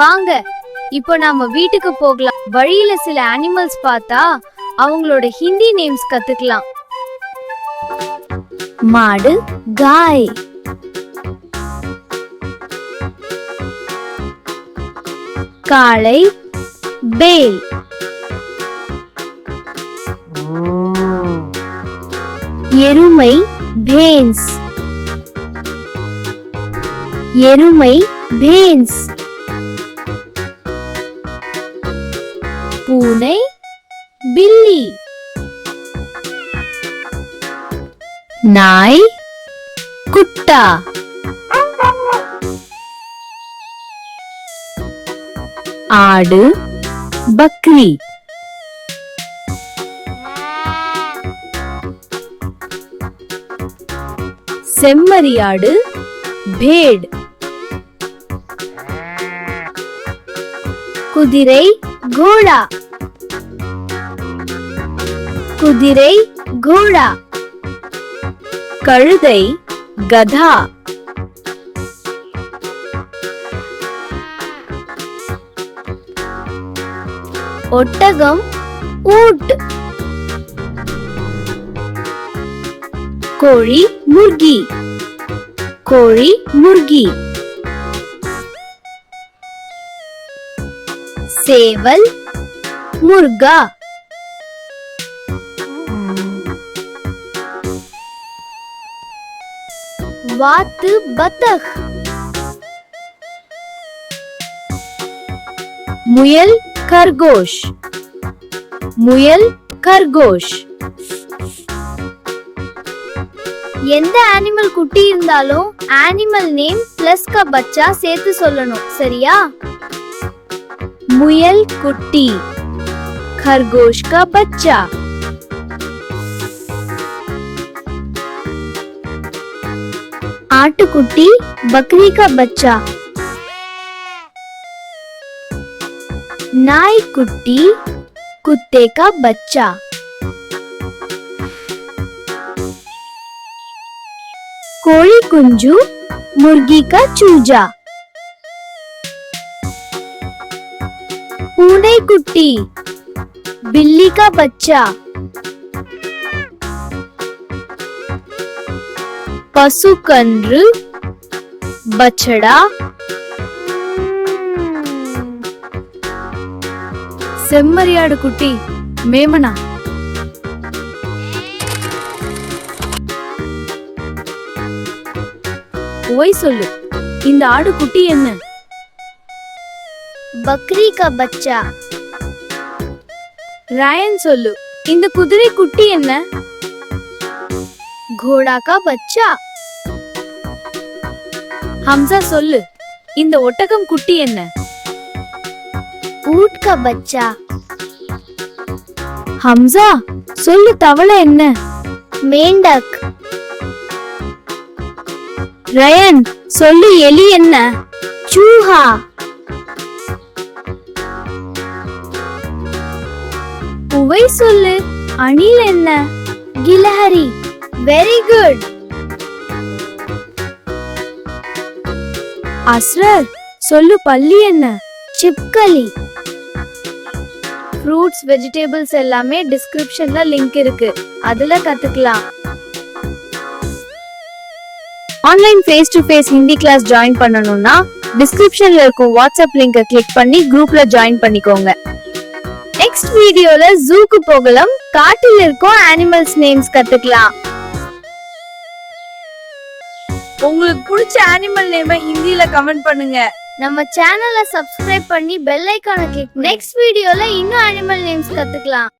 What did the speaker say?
வாங்க இப்போ நாம வீட்டுக்கு போகலாம். வழியில சில அனிமல்ஸ் பார்த்தா அவங்களோட ஹிந்தி நேம்ஸ் கத்துக்கலாம். மாடு, காய். காளை, பேல். எருமை, भेंस. எருமை, भेंस. பூனை, बिल्ली. नाई, कुत्ता. आडू, बकरी. செம்மறியாடு, भेड़. குதிரை, घोड़ा. குதிரை, घोड़ा. கழுதை, गधा. ஒட்டகம், ऊंट. கோழி, मुर्गी. கோழி, मुर्गी. சேவல், मुर्गा. வாத்து, बतख. முயல், खरगोश. முயல், खरगोश. எந்த அனிமல் குட்டி இருந்தாலும் அனிமல் நேம் பிளஸ் का बच्चा சேர்த்து சொல்லணும், சரியா? முயல் குட்டி, खरगोश का बच्चा. आटकुट्टी, बकरी का बच्चा. नाईकुट्टी, कुत्ते का बच्चा. कोड़ी कुंजू, मुर्गी का चूजा. पूने कुट्टी, बिल्ली का बच्चा. पशु कंद्र, बछड़ा. செம்மறியாடு குட்டி, மேமனா. ஓய் சொல்லு, இந்த ஆடு குட்டி என்ன? बकरी का बच्चा. रायन சொல்லு, இந்த குதிரை குட்டி என்ன? घोड़ा का बच्चा. ஹம்சா சொல்லு, இந்த ஒட்டகம் குட்டி என்ன? ऊंट का बच्चा. ஹம்சா சொல்லு, தவளை என்ன? मेंढक. ரயன் சொல்லு, எலி என்ன? चूहा. உவை சொல்லு, அணில் என்ன? गिलहरी. Very good. அஸ்ரர் சொல்லு, பல்லி என்ன? சிப்கலி. ஃப்ரூட்ஸ், வெஜிடபிள்ஸ் எல்லாமே டிஸ்கிரிப்ஷன்ல லிங்க் இருக்கு, அதுல கத்துக்கலாம். Online face to face Hindi class join பண்ணனும்னா டிஸ்கிரிப்ஷன்ல இருக்கும் வாட்ஸ்அப் லிங்கை கிளிக் பண்ணி குரூப்ல ஜாயின் பண்ணிக்கோங்க. நெக்ஸ்ட் வீடியோல ஜூக்கு போகலாம், காட்டில் இருக்கும் அனிமல்ஸ் நேம்ஸ் கத்துக்கலாம். உங்களுக்கு பிடிச்ச அனிமல் நேமை ஹிந்தில கமெண்ட் பண்ணுங்க. நம்ம சேனலை சப்ஸ்கிரைப் பண்ணி பெல் ஐகானை கிளிக். நெக்ஸ்ட் வீடியோல இன்னும் அனிமல் நேம்ஸ் கத்துக்கலாம்.